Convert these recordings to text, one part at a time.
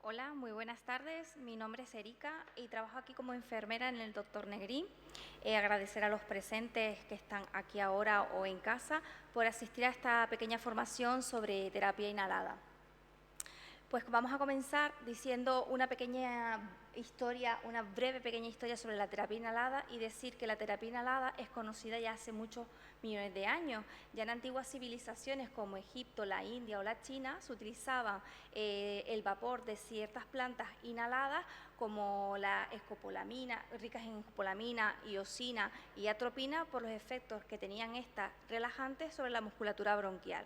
Hola, muy buenas tardes. Mi nombre es Erika y trabajo aquí como enfermera en el Dr. Negrín. Agradecer a los presentes que están aquí ahora o en casa por asistir a esta pequeña formación sobre terapia inhalada. Pues vamos a comenzar diciendo una pequeña historia, una breve pequeña historia sobre la terapia inhalada y decir que la terapia inhalada es conocida ya hace muchos millones de años. Ya en antiguas civilizaciones como Egipto, la India o la China se utilizaba el vapor de ciertas plantas inhaladas como la escopolamina, ricas en escopolamina, iosina y atropina por los efectos que tenían estas relajantes sobre la musculatura bronquial.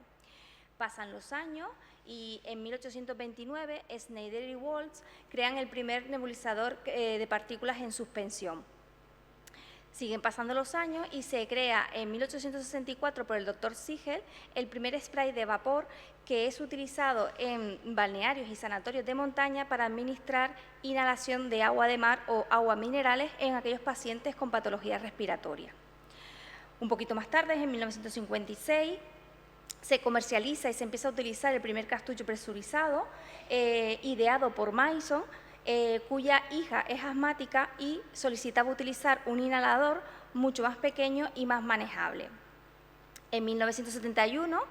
Pasan los años y en 1829 Schneider y Waltz crean el primer nebulizador de partículas en suspensión. Siguen pasando los años y se crea en 1864 por el Dr. Siegel el primer spray de vapor que es utilizado en balnearios y sanatorios de montaña para administrar inhalación de agua de mar o agua minerales en aquellos pacientes con patologías respiratorias. Un poquito más tarde, en 1956, se comercializa y se empieza a utilizar el primer cartucho presurizado, ideado por Mason, cuya hija es asmática y solicitaba utilizar un inhalador mucho más pequeño y más manejable. En 1971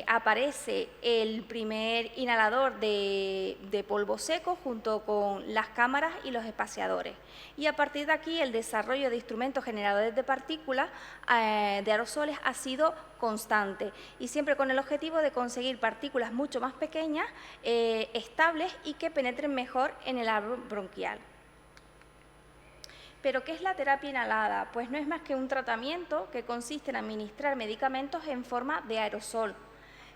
aparece el primer inhalador de polvo seco junto con las cámaras y los espaciadores. Y a partir de aquí el desarrollo de instrumentos generadores de partículas de aerosoles ha sido constante y siempre con el objetivo de conseguir partículas mucho más pequeñas, estables y que penetren mejor en el árbol bronquial. ¿Pero qué es la terapia inhalada? Pues no es más que un tratamiento que consiste en administrar medicamentos en forma de aerosol.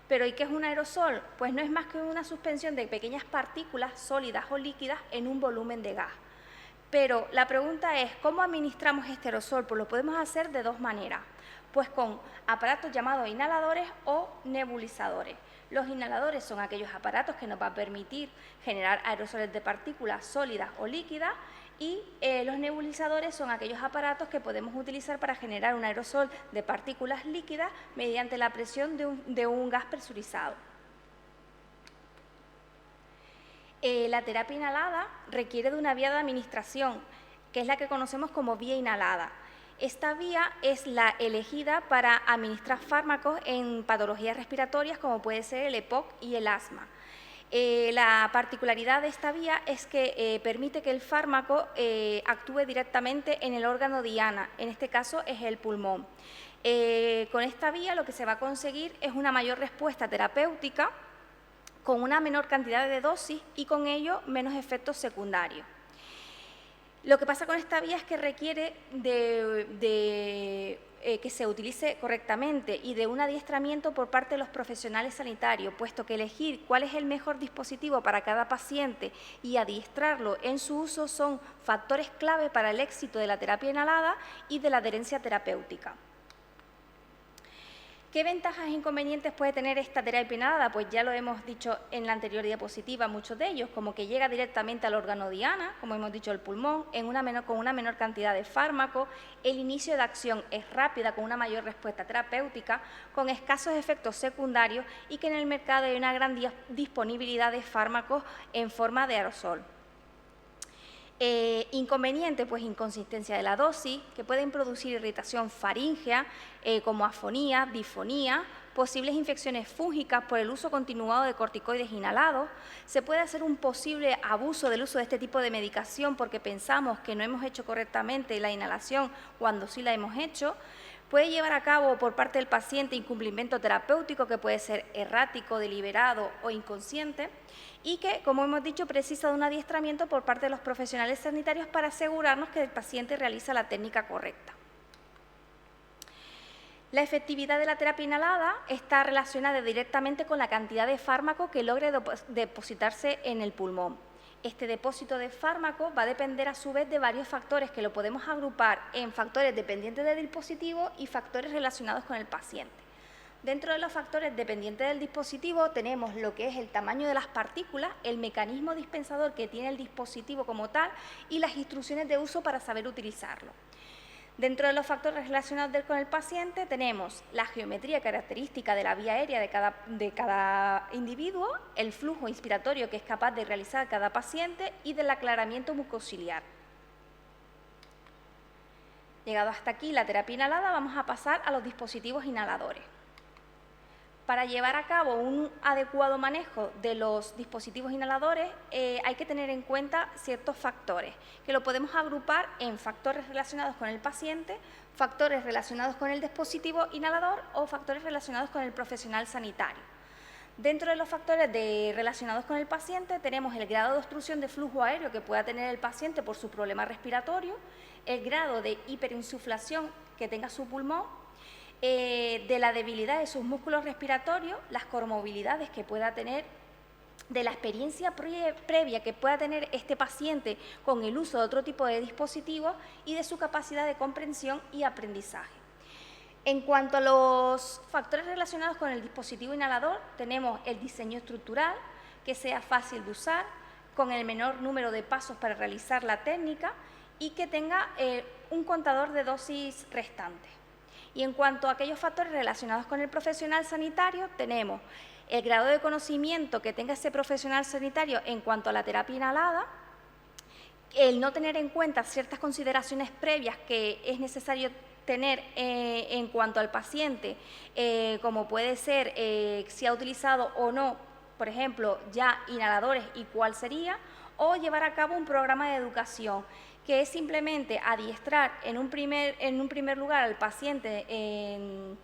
¿Pero y qué es un aerosol? Pues no es más que una suspensión de pequeñas partículas sólidas o líquidas en un volumen de gas. Pero la pregunta es, ¿cómo administramos este aerosol? Pues lo podemos hacer de dos maneras, pues con aparatos llamados inhaladores o nebulizadores. Los inhaladores son aquellos aparatos que nos van a permitir generar aerosoles de partículas sólidas o líquidas y los nebulizadores son aquellos aparatos que podemos utilizar para generar un aerosol de partículas líquidas mediante la presión de un gas presurizado. La terapia inhalada requiere de una vía de administración, que es la que conocemos como vía inhalada. Esta vía es la elegida para administrar fármacos en patologías respiratorias como puede ser el EPOC y el asma. La particularidad de esta vía es que permite que el fármaco actúe directamente en el órgano diana, en este caso es el pulmón. Con esta vía lo que se va a conseguir es una mayor respuesta terapéutica con una menor cantidad de dosis y con ello menos efectos secundarios. Lo que pasa con esta vía es que requiere que se utilice correctamente y de un adiestramiento por parte de los profesionales sanitarios, puesto que elegir cuál es el mejor dispositivo para cada paciente y adiestrarlo en su uso son factores clave para el éxito de la terapia inhalada y de la adherencia terapéutica. ¿Qué ventajas e inconvenientes puede tener esta terapia inhalada? Pues ya lo hemos dicho en la anterior diapositiva, muchos de ellos, como que llega directamente al órgano diana, como hemos dicho el pulmón, con una menor cantidad de fármaco, el inicio de acción es rápida, con una mayor respuesta terapéutica, con escasos efectos secundarios y que en el mercado hay una gran disponibilidad de fármacos en forma de aerosol. Inconveniente, pues inconsistencia de la dosis, que pueden producir irritación faríngea, como afonía, disfonía, posibles infecciones fúngicas por el uso continuado de corticoides inhalados. Se puede hacer un posible abuso del uso de este tipo de medicación porque pensamos que no hemos hecho correctamente la inhalación cuando sí la hemos hecho. Puede llevar a cabo por parte del paciente incumplimiento terapéutico que puede ser errático, deliberado o inconsciente y que, como hemos dicho, precisa de un adiestramiento por parte de los profesionales sanitarios para asegurarnos que el paciente realiza la técnica correcta. La efectividad de la terapia inhalada está relacionada directamente con la cantidad de fármaco que logre depositarse en el pulmón. Este depósito de fármaco va a depender a su vez de varios factores que lo podemos agrupar en factores dependientes del dispositivo y factores relacionados con el paciente. Dentro de los factores dependientes del dispositivo tenemos lo que es el tamaño de las partículas, el mecanismo dispensador que tiene el dispositivo como tal y las instrucciones de uso para saber utilizarlo. Dentro de los factores relacionados con el paciente tenemos la geometría característica de la vía aérea de cada individuo, el flujo inspiratorio que es capaz de realizar cada paciente y del aclaramiento mucociliar. Llegado hasta aquí la terapia inhalada, vamos a pasar a los dispositivos inhaladores. Para llevar a cabo un adecuado manejo de los dispositivos inhaladores hay que tener en cuenta ciertos factores, que lo podemos agrupar en factores relacionados con el paciente, factores relacionados con el dispositivo inhalador o factores relacionados con el profesional sanitario. Dentro de los factores relacionados con el paciente tenemos el grado de obstrucción de flujo aéreo que pueda tener el paciente por su problema respiratorio, el grado de hiperinsuflación que tenga su pulmón, de la debilidad de sus músculos respiratorios, las comorbilidades que pueda tener, de la experiencia previa que pueda tener este paciente con el uso de otro tipo de dispositivos y de su capacidad de comprensión y aprendizaje. En cuanto a los factores relacionados con el dispositivo inhalador, tenemos el diseño estructural, que sea fácil de usar, con el menor número de pasos para realizar la técnica y que tenga un contador de dosis restante. Y en cuanto a aquellos factores relacionados con el profesional sanitario, tenemos el grado de conocimiento que tenga ese profesional sanitario en cuanto a la terapia inhalada, el no tener en cuenta ciertas consideraciones previas que es necesario tener en cuanto al paciente, como puede ser si ha utilizado o no, por ejemplo, ya inhaladores y cuál sería, o llevar a cabo un programa de educación que es simplemente adiestrar en un primer lugar al paciente en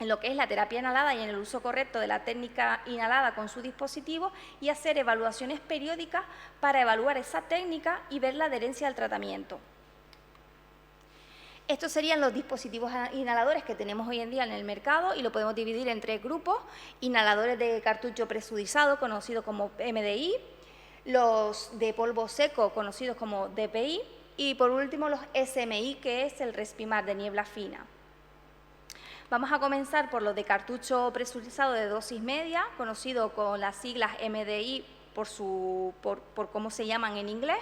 lo que es la terapia inhalada y en el uso correcto de la técnica inhalada con su dispositivo y hacer evaluaciones periódicas para evaluar esa técnica y ver la adherencia al tratamiento. Estos serían los dispositivos inhaladores que tenemos hoy en día en el mercado y lo podemos dividir en 3 grupos: inhaladores de cartucho presudizado, conocidos como MDI, los de polvo seco, conocidos como DPI, y por último los SMI, que es el Respimat de niebla fina. Vamos a comenzar por los de cartucho presurizado de dosis media, conocido con las siglas MDI por cómo se llaman en inglés,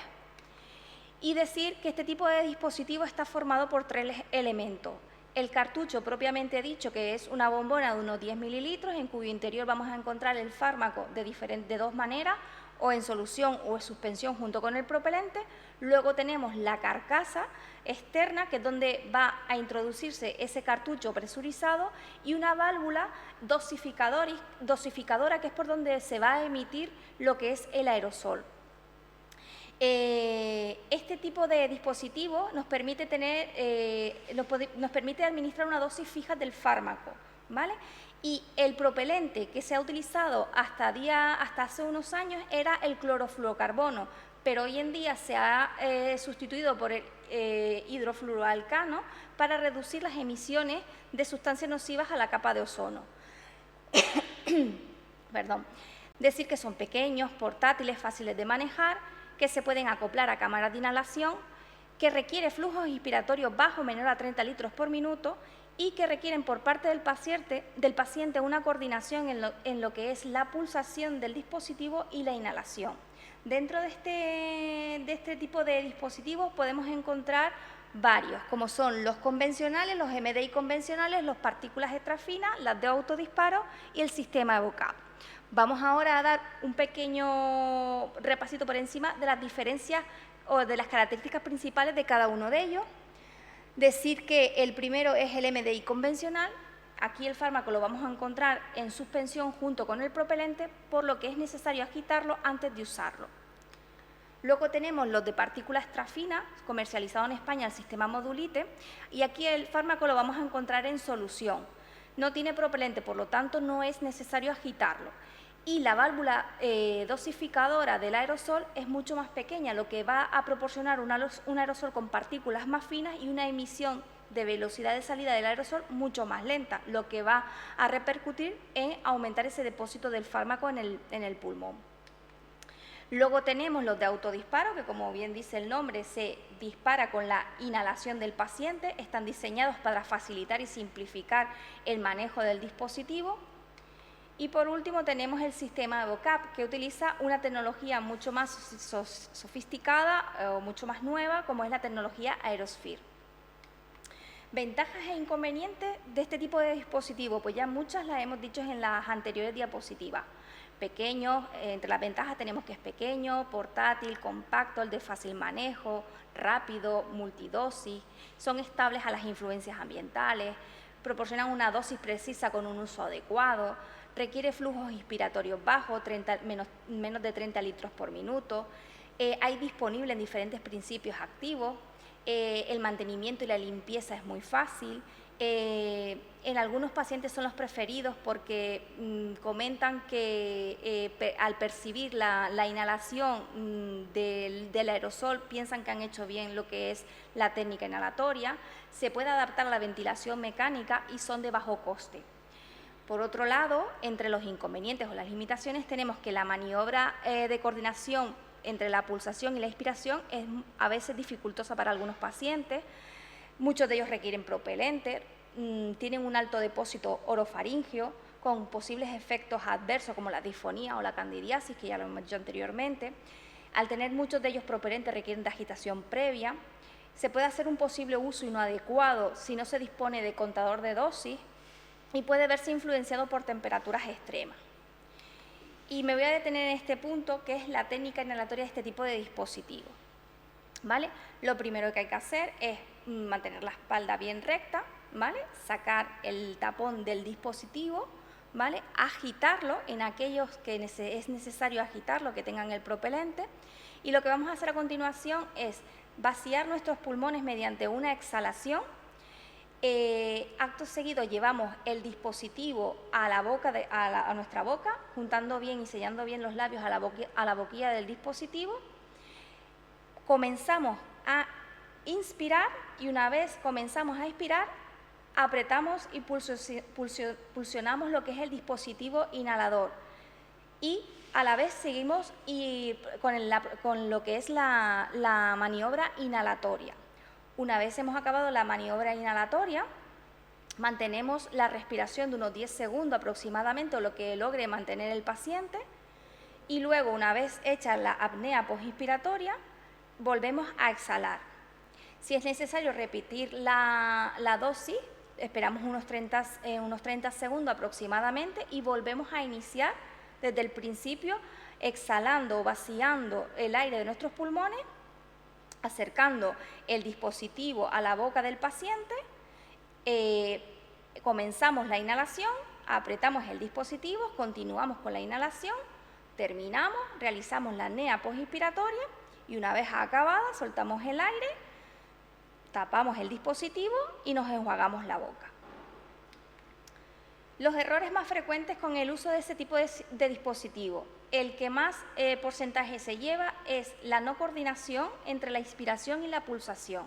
y decir que este tipo de dispositivo está formado por 3 elementos. El cartucho propiamente dicho, que es una bombona de unos 10 mililitros, en cuyo interior vamos a encontrar el fármaco de 2 maneras, o en solución o en suspensión junto con el propelente. Luego tenemos la carcasa externa, que es donde va a introducirse ese cartucho presurizado, y una válvula dosificadora, que es por donde se va a emitir lo que es el aerosol. Este tipo de dispositivo nos permite administrar una dosis fija del fármaco, ¿vale? Y el propelente que se ha utilizado hasta hace unos años era el clorofluorocarbono, pero hoy en día se ha sustituido por el hidrofluoroalcano para reducir las emisiones de sustancias nocivas a la capa de ozono. Perdón. Decir que son pequeños, portátiles, fáciles de manejar, que se pueden acoplar a cámaras de inhalación, que requiere flujos inspiratorios bajos, menor a 30 litros por minuto, y que requieren por parte del paciente una coordinación en lo que es la pulsación del dispositivo y la inhalación. Dentro de este tipo de dispositivos podemos encontrar varios, como son los convencionales, los MDI convencionales, las partículas extrafinas, las de autodisparo y el sistema EvoCap. Vamos ahora a dar un pequeño repasito por encima de las diferencias o de las características principales de cada uno de ellos. Decir que el primero es el MDI convencional. Aquí el fármaco lo vamos a encontrar en suspensión junto con el propelente, por lo que es necesario agitarlo antes de usarlo. Luego tenemos los de partículas extrafinas, comercializado en España el sistema Modulite, y aquí el fármaco lo vamos a encontrar en solución. No tiene propelente, por lo tanto no es necesario agitarlo. Y la válvula dosificadora del aerosol es mucho más pequeña, lo que va a proporcionar un aerosol con partículas más finas y una emisión de velocidad de salida del aerosol mucho más lenta, lo que va a repercutir en aumentar ese depósito del fármaco en el pulmón. Luego tenemos los de autodisparo, que como bien dice el nombre, se dispara con la inhalación del paciente, están diseñados para facilitar y simplificar el manejo del dispositivo. Y por último tenemos el sistema EvoCap, que utiliza una tecnología mucho más sofisticada o mucho más nueva, como es la tecnología Aerosphere. Ventajas e inconvenientes de este tipo de dispositivo, pues ya muchas las hemos dicho en las anteriores diapositivas. Pequeños, entre las ventajas tenemos que es pequeño, portátil, compacto, el de fácil manejo, rápido, multidosis, son estables a las influencias ambientales, proporcionan una dosis precisa con un uso adecuado, requiere flujos inspiratorios bajos, menos de 30 litros por minuto, hay disponible en diferentes principios activos, el mantenimiento y la limpieza es muy fácil. En algunos pacientes son los preferidos porque comentan que al percibir la inhalación del aerosol piensan que han hecho bien lo que es la técnica inhalatoria, se puede adaptar a la ventilación mecánica y son de bajo coste. Por otro lado, entre los inconvenientes o las limitaciones tenemos que la maniobra de coordinación entre la pulsación y la inspiración es a veces dificultosa para algunos pacientes. Muchos de ellos requieren propelente, tienen un alto depósito orofaringeo con posibles efectos adversos como la disfonía o la candidiasis, que ya lo hemos dicho anteriormente. Al tener muchos de ellos propelentes requieren de agitación previa. Se puede hacer un posible uso inadecuado si no se dispone de contador de dosis y puede verse influenciado por temperaturas extremas. Y me voy a detener en este punto, que es la técnica inhalatoria de este tipo de dispositivos. ¿Vale? Lo primero que hay que hacer es mantener la espalda bien recta, ¿vale? Sacar el tapón del dispositivo, ¿vale? Agitarlo en aquellos que es necesario agitarlo, que tengan el propelente, y lo que vamos a hacer a continuación es vaciar nuestros pulmones mediante una exhalación. Acto seguido llevamos el dispositivo a la boca a nuestra boca, juntando bien y sellando bien los labios a la boquilla del dispositivo. Comenzamos a inspirar y una vez comenzamos a expirar, apretamos y pulsionamos lo que es el dispositivo inhalador y a la vez seguimos con lo que es la maniobra inhalatoria. Una vez hemos acabado la maniobra inhalatoria, mantenemos la respiración de unos 10 segundos aproximadamente, o lo que logre mantener el paciente, y luego, una vez hecha la apnea postinspiratoria, volvemos a exhalar. Si es necesario repetir la dosis, esperamos unos 30 segundos aproximadamente y volvemos a iniciar desde el principio, exhalando o vaciando el aire de nuestros pulmones, acercando el dispositivo a la boca del paciente, comenzamos la inhalación, apretamos el dispositivo, continuamos con la inhalación, terminamos, realizamos la apnea postinspiratoria y una vez acabada soltamos el aire, tapamos el dispositivo y nos enjuagamos la boca. Los errores más frecuentes con el uso de este tipo de dispositivo. El que más porcentaje se lleva es la no coordinación entre la inspiración y la pulsación.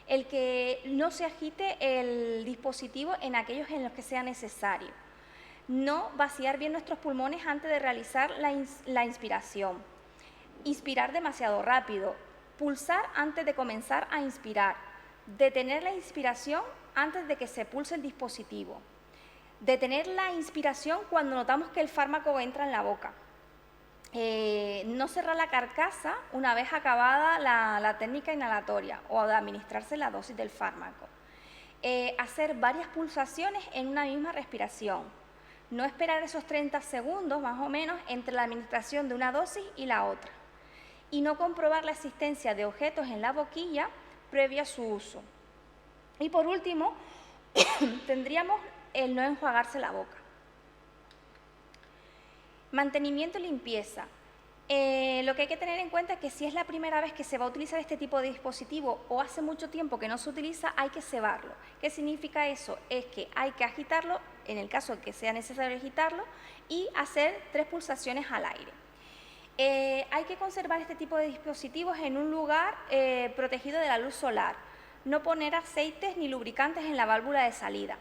El que no se agite el dispositivo en aquellos en los que sea necesario. No vaciar bien nuestros pulmones antes de realizar la inspiración. Inspirar demasiado rápido. Pulsar antes de comenzar a inspirar. Detener la inspiración antes de que se pulse el dispositivo. Detener la inspiración cuando notamos que el fármaco entra en la boca. No cerrar la carcasa una vez acabada la técnica inhalatoria o de administrarse la dosis del fármaco. Hacer varias pulsaciones en una misma respiración. No esperar esos 30 segundos más o menos entre la administración de una dosis y la otra. Y no comprobar la existencia de objetos en la boquilla previa a su uso. Y por último, tendríamos el no enjuagarse la boca. Mantenimiento y limpieza. Lo que hay que tener en cuenta es que si es la primera vez que se va a utilizar este tipo de dispositivo o hace mucho tiempo que no se utiliza, hay que cebarlo. ¿Qué significa eso? Es que hay que agitarlo, en el caso de que sea necesario agitarlo, y hacer 3 pulsaciones al aire. Hay que conservar este tipo de dispositivos en un lugar protegido de la luz solar. No poner aceites ni lubricantes en la válvula de salida.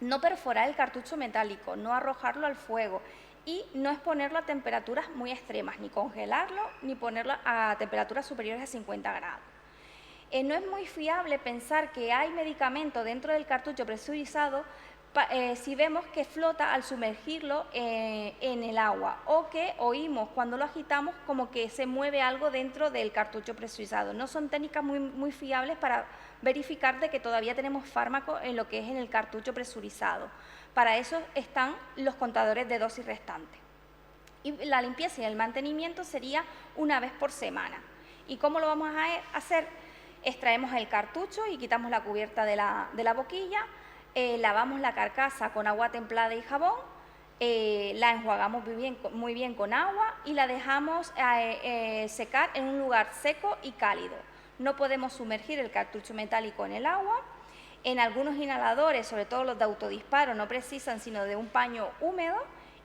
No perforar el cartucho metálico, no arrojarlo al fuego y no exponerlo a temperaturas muy extremas, ni congelarlo, ni ponerlo a temperaturas superiores a 50 grados. No es muy fiable pensar que hay medicamento dentro del cartucho presurizado si vemos que flota al sumergirlo en el agua o que oímos cuando lo agitamos como que se mueve algo dentro del cartucho presurizado. No son técnicas muy fiables verificar de que todavía tenemos fármaco en lo que es en el cartucho presurizado. Para eso están los contadores de dosis restantes. Y la limpieza y el mantenimiento sería una vez por semana. ¿Y cómo lo vamos a hacer? Extraemos el cartucho y quitamos la cubierta de la boquilla, lavamos la carcasa con agua templada y jabón, la enjuagamos muy bien con agua y la dejamos secar en un lugar seco y cálido. No podemos sumergir el cartucho metálico en el agua. En algunos inhaladores, sobre todo los de autodisparo, no precisan sino de un paño húmedo,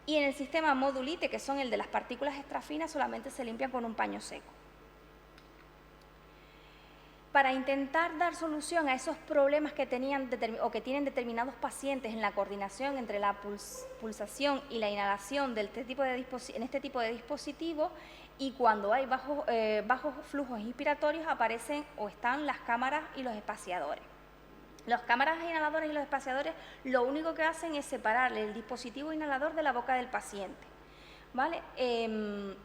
y en el sistema Modulite, que son el de las partículas extrafinas, solamente se limpian con un paño seco. Para intentar dar solución a esos problemas que tenían o que tienen determinados pacientes en la coordinación entre la pulsación y la inhalación en este tipo de dispositivos, y cuando hay bajos flujos inspiratorios aparecen o están las cámaras y los espaciadores. Las cámaras inhaladoras y los espaciadores lo único que hacen es separar el dispositivo inhalador de la boca del paciente, ¿vale? El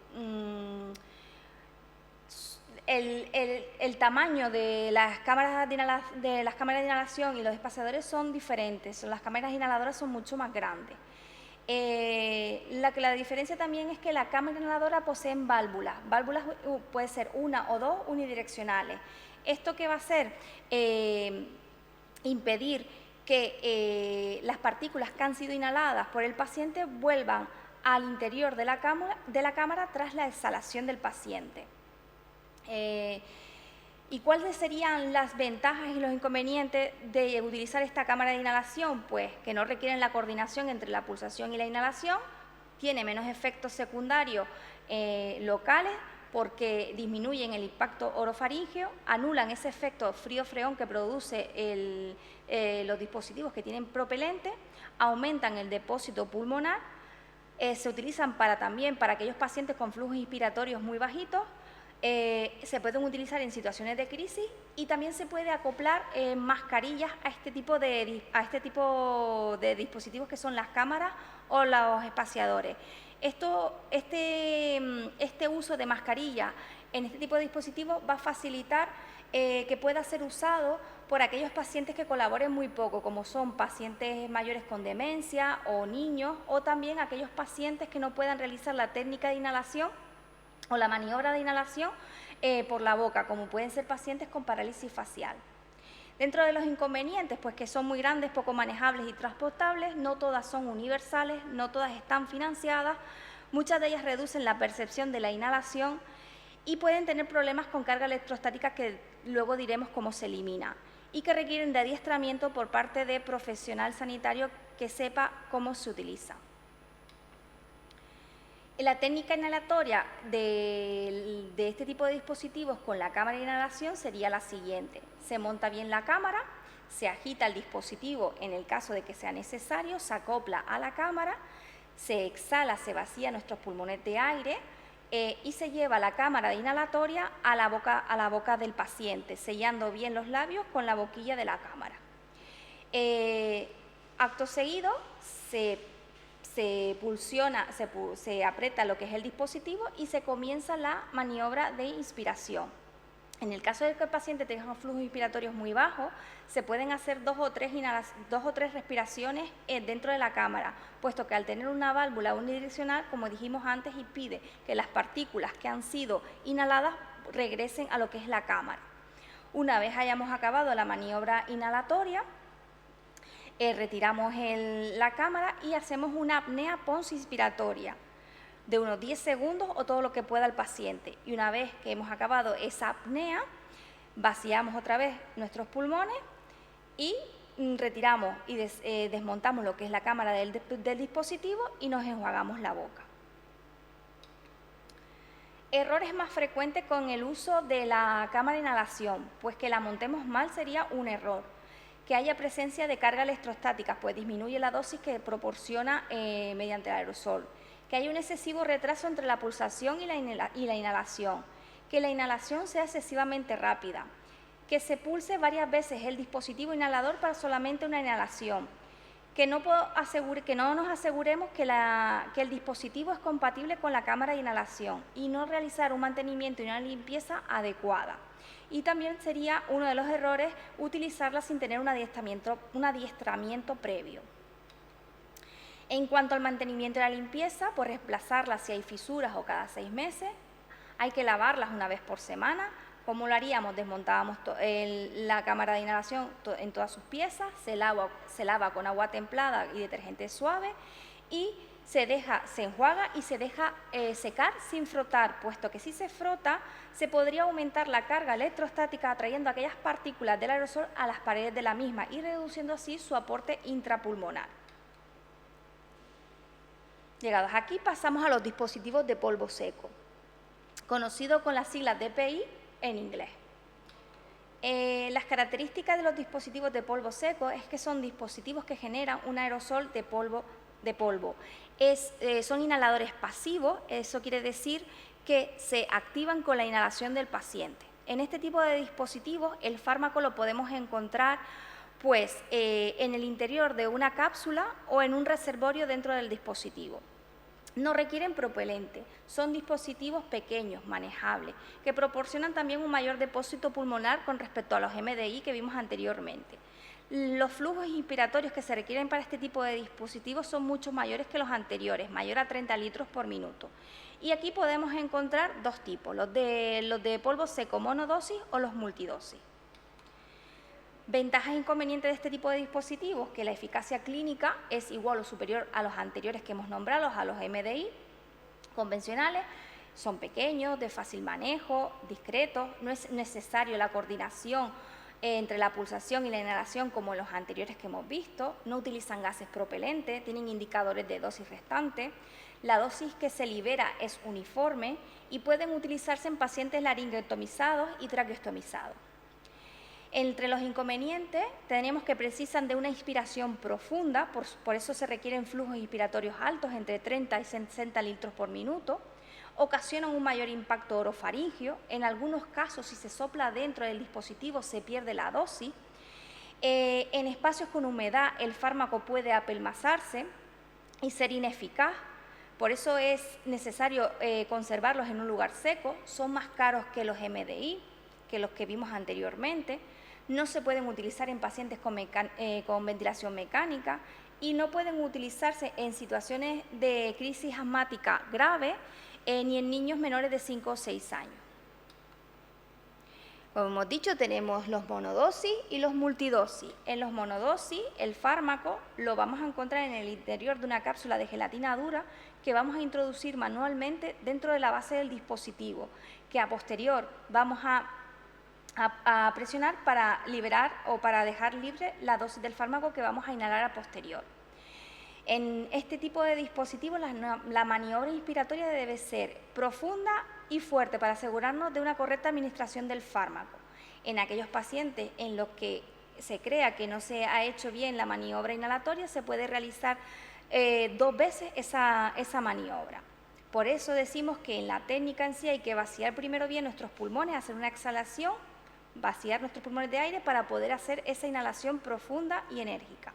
tamaño de las cámaras de inhalación y los espaciadores son diferentes. Las cámaras inhaladoras son mucho más grandes. La diferencia también es que la cámara inhaladora posee válvulas. Válvulas puede ser una o dos unidireccionales. ¿Esto qué va a hacer? Impedir que las partículas que han sido inhaladas por el paciente vuelvan al interior de la cámara tras la exhalación del paciente. ¿Y cuáles serían las ventajas y los inconvenientes de utilizar esta cámara de inhalación? Pues que no requieren la coordinación entre la pulsación y la inhalación, tiene menos efectos secundarios locales, porque disminuyen el impacto orofaríngeo, anulan ese efecto frío-freón que produce los dispositivos que tienen propelente, aumentan el depósito pulmonar, se utilizan también para aquellos pacientes con flujos inspiratorios muy bajitos, se pueden utilizar en situaciones de crisis y también se puede acoplar mascarillas a este tipo de dispositivos que son las cámaras o los espaciadores. Este uso de mascarilla en este tipo de dispositivos va a facilitar que pueda ser usado por aquellos pacientes que colaboren muy poco, como son pacientes mayores con demencia o niños, o también aquellos pacientes que no puedan realizar la técnica de inhalación o la maniobra de inhalación por la boca, como pueden ser pacientes con parálisis facial. Dentro de los inconvenientes, pues que son muy grandes, poco manejables y transportables, no todas son universales, no todas están financiadas, muchas de ellas reducen la percepción de la inhalación y pueden tener problemas con carga electrostática que luego diremos cómo se elimina, y que requieren de adiestramiento por parte de profesional sanitario que sepa cómo se utiliza. La técnica inhalatoria de este tipo de dispositivos con la cámara de inhalación sería la siguiente. Se monta bien la cámara, se agita el dispositivo en el caso de que sea necesario, se acopla a la cámara, se exhala, se vacía nuestros pulmones de aire y se lleva la cámara inhalatoria a la boca del paciente, sellando bien los labios con la boquilla de la cámara. Acto seguido, se aprieta lo que es el dispositivo y se comienza la maniobra de inspiración. En el caso de que el paciente tenga flujos inspiratorios muy bajos, se pueden hacer dos o tres respiraciones dentro de la cámara, puesto que al tener una válvula unidireccional, como dijimos antes, impide que las partículas que han sido inhaladas regresen a lo que es la cámara. Una vez hayamos acabado la maniobra inhalatoria, retiramos la cámara y hacemos una apnea post-inspiratoria de unos 10 segundos o todo lo que pueda el paciente. Y una vez que hemos acabado esa apnea, vaciamos otra vez nuestros pulmones y retiramos y desmontamos lo que es la cámara del dispositivo y nos enjuagamos la boca. Errores más frecuentes con el uso de la cámara de inhalación, pues que la montemos mal sería un error. Que haya presencia de carga electrostática, pues disminuye la dosis que proporciona mediante el aerosol. Que haya un excesivo retraso entre la pulsación y la inhalación. Que la inhalación sea excesivamente rápida. Que se pulse varias veces el dispositivo inhalador para solamente una inhalación. Que no nos aseguremos que el dispositivo es compatible con la cámara de inhalación y no realizar un mantenimiento y una limpieza adecuada. y también sería uno de los errores utilizarla sin tener un adiestramiento previo. En cuanto al mantenimiento y la limpieza, pues reemplazarla si hay fisuras o cada 6 meses. Hay que lavarlas una vez por semana. ¿Cómo lo haríamos? Desmontábamos la cámara de inhalación en todas sus piezas, se lava con agua templada y detergente suave y se enjuaga y se deja secar sin frotar, puesto que si se frota se podría aumentar la carga electrostática atrayendo aquellas partículas del aerosol a las paredes de la misma y reduciendo así su aporte intrapulmonar. Llegados aquí pasamos a los dispositivos de polvo seco, conocido con las siglas DPI en inglés. Las características de los dispositivos de polvo seco es que son dispositivos que generan un aerosol de polvo. Son inhaladores pasivos, eso quiere decir que se activan con la inhalación del paciente. En este tipo de dispositivos el fármaco lo podemos encontrar pues, en el interior de una cápsula o en un reservorio dentro del dispositivo. No requieren propelente, son dispositivos pequeños, manejables, que proporcionan también un mayor depósito pulmonar con respecto a los MDI que vimos anteriormente. Los flujos inspiratorios que se requieren para este tipo de dispositivos son mucho mayores que los anteriores, mayor a 30 litros por minuto. Y aquí podemos encontrar dos tipos, los de polvo seco monodosis o los multidosis. Ventajas e inconvenientes de este tipo de dispositivos, que la eficacia clínica es igual o superior a los anteriores que hemos nombrado, a los MDI convencionales, son pequeños, de fácil manejo, discretos, no es necesario la coordinación entre la pulsación y la inhalación como los anteriores que hemos visto, no utilizan gases propelentes, tienen indicadores de dosis restante, la dosis que se libera es uniforme y pueden utilizarse en pacientes laringotomizados y traqueostomizados. Entre los inconvenientes tenemos que precisan de una inspiración profunda, por eso se requieren flujos inspiratorios altos, entre 30 y 60 litros por minuto, ocasionan un mayor impacto orofaringio, en algunos casos si se sopla dentro del dispositivo se pierde la dosis, en espacios con humedad el fármaco puede apelmazarse y ser ineficaz, por eso es necesario conservarlos en un lugar seco, son más caros que los MDI, que los que vimos anteriormente, no se pueden utilizar en pacientes con ventilación mecánica y no pueden utilizarse en situaciones de crisis asmática grave ni en niños menores de 5 o 6 años. Como hemos dicho, tenemos los monodosis y los multidosis. En los monodosis, el fármaco lo vamos a encontrar en el interior de una cápsula de gelatina dura que vamos a introducir manualmente dentro de la base del dispositivo, que a posterior vamos a presionar para liberar o para dejar libre la dosis del fármaco que vamos a inhalar a posterior. En este tipo de dispositivos la maniobra inspiratoria debe ser profunda y fuerte para asegurarnos de una correcta administración del fármaco. En aquellos pacientes en los que se crea que no se ha hecho bien la maniobra inhalatoria, se puede realizar 2 veces esa maniobra. Por eso decimos que en la técnica en sí hay que vaciar primero bien nuestros pulmones, hacer una exhalación, vaciar nuestros pulmones de aire para poder hacer esa inhalación profunda y enérgica.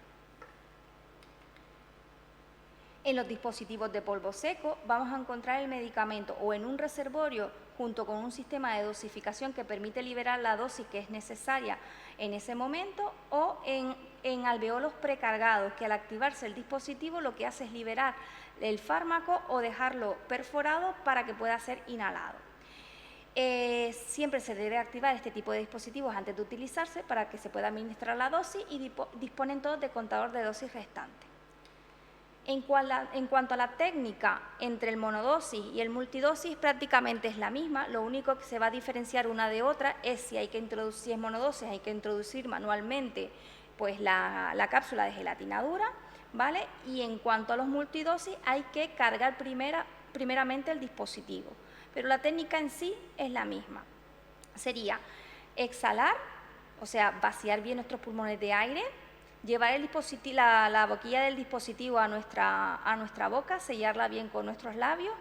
En los dispositivos de polvo seco vamos a encontrar el medicamento o en un reservorio junto con un sistema de dosificación que permite liberar la dosis que es necesaria en ese momento o en alveolos precargados que al activarse el dispositivo lo que hace es liberar el fármaco o dejarlo perforado para que pueda ser inhalado. Siempre se debe activar este tipo de dispositivos antes de utilizarse para que se pueda administrar la dosis y disponen todos de contador de dosis restante. En cuanto a la técnica entre el monodosis y el multidosis prácticamente es la misma, lo único que se va a diferenciar una de otra es si es monodosis hay que introducir manualmente pues la cápsula de gelatina dura, ¿vale? Y en cuanto a los multidosis hay que cargar primeramente el dispositivo, pero la técnica en sí es la misma. Sería exhalar, o sea, vaciar bien nuestros pulmones de aire, llevar la boquilla del dispositivo a nuestra boca, sellarla bien con nuestros labios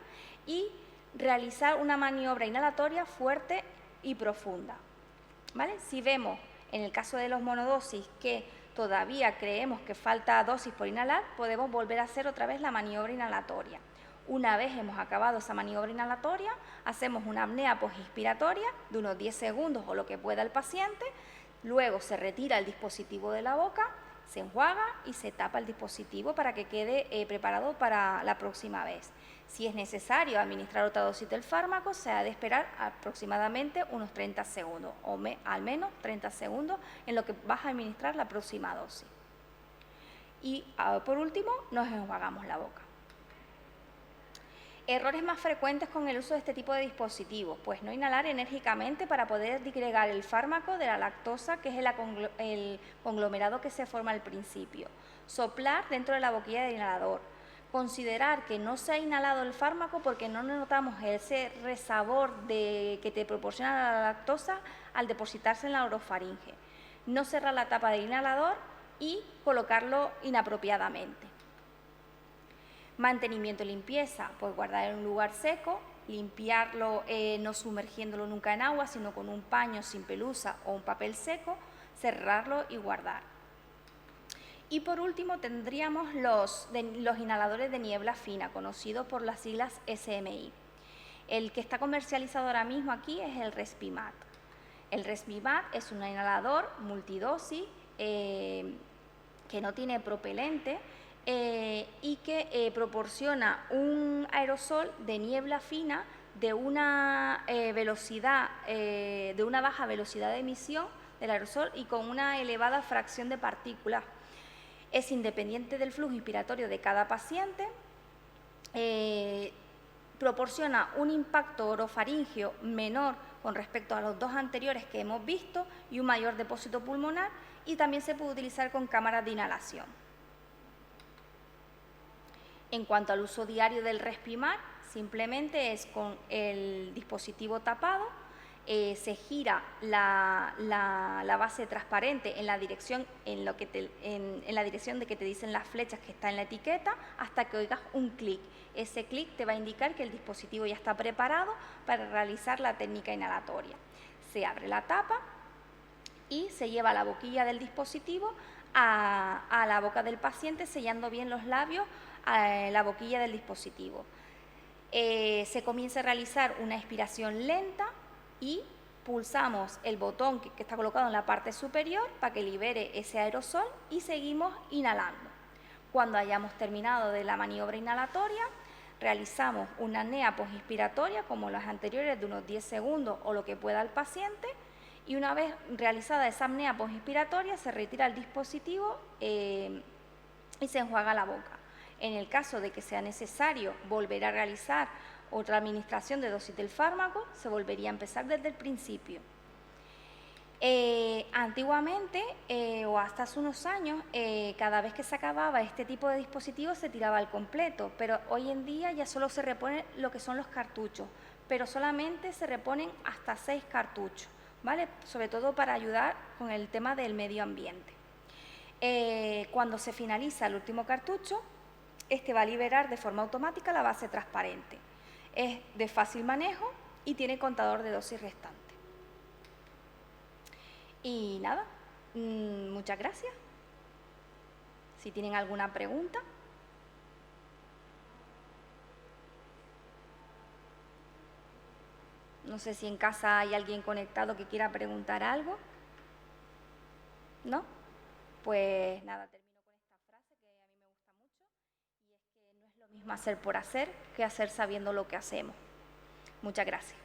y realizar una maniobra inhalatoria fuerte y profunda, ¿vale? Si vemos en el caso de los monodosis que todavía creemos que falta dosis por inhalar, podemos volver a hacer otra vez la maniobra inhalatoria. Una vez hemos acabado esa maniobra inhalatoria, hacemos una apnea postinspiratoria de unos 10 segundos o lo que pueda el paciente, luego se retira el dispositivo de la boca, se enjuaga y se tapa el dispositivo para que quede preparado para la próxima vez. Si es necesario administrar otra dosis del fármaco, se ha de esperar aproximadamente unos 30 segundos o al menos 30 segundos en lo que vas a administrar la próxima dosis. Y por último, nos enjuagamos la boca. Errores más frecuentes con el uso de este tipo de dispositivos, pues no inhalar enérgicamente para poder disgregar el fármaco de la lactosa, que es el conglomerado que se forma al principio. Soplar dentro de la boquilla del inhalador. Considerar que no se ha inhalado el fármaco porque no notamos ese resabor que te proporciona la lactosa al depositarse en la orofaringe. No cerrar la tapa del inhalador y colocarlo inapropiadamente. Mantenimiento y limpieza, pues guardar en un lugar seco, limpiarlo no sumergiéndolo nunca en agua, sino con un paño sin pelusa o un papel seco, cerrarlo y guardar. Y por último tendríamos los inhaladores de niebla fina, conocidos por las siglas SMI. El que está comercializado ahora mismo aquí es el Respimat. El Respimat es un inhalador multidosis que no tiene propelente, y que proporciona un aerosol de niebla fina de una baja velocidad de emisión del aerosol y con una elevada fracción de partículas. Es independiente del flujo inspiratorio de cada paciente, proporciona un impacto orofaringeo menor con respecto a los dos anteriores que hemos visto y un mayor depósito pulmonar, y también se puede utilizar con cámaras de inhalación. En cuanto al uso diario del Respimat, simplemente es con el dispositivo tapado, se gira la base transparente en la dirección de que te dicen las flechas que está en la etiqueta hasta que oigas un clic. Ese clic te va a indicar que el dispositivo ya está preparado para realizar la técnica inhalatoria. Se abre la tapa y se lleva la boquilla del dispositivo a la boca del paciente, sellando bien los labios a la boquilla del dispositivo. Se comienza a realizar una expiración lenta y pulsamos el botón que está colocado en la parte superior para que libere ese aerosol y seguimos inhalando. Cuando hayamos terminado de la maniobra inhalatoria, realizamos una apnea postinspiratoria como las anteriores de unos 10 segundos o lo que pueda el paciente, y una vez realizada esa apnea postinspiratoria se retira el dispositivo y se enjuaga la boca. En el caso de que sea necesario volver a realizar otra administración de dosis del fármaco, se volvería a empezar desde el principio. Antiguamente, o hasta hace unos años, cada vez que se acababa este tipo de dispositivos se tiraba al completo, pero hoy en día ya solo se reponen lo que son los cartuchos, pero solamente se reponen hasta 6 cartuchos, ¿vale? Sobre todo para ayudar con el tema del medio ambiente. Cuando se finaliza el último cartucho, este va a liberar de forma automática la base transparente. Es de fácil manejo y tiene contador de dosis restante. Y nada, muchas gracias. Si tienen alguna pregunta. No sé si en casa hay alguien conectado que quiera preguntar algo. ¿No? Pues nada, termino con esta frase que a mí me gusta mucho, y es que no es lo mismo hacer por hacer que hacer sabiendo lo que hacemos. Muchas gracias.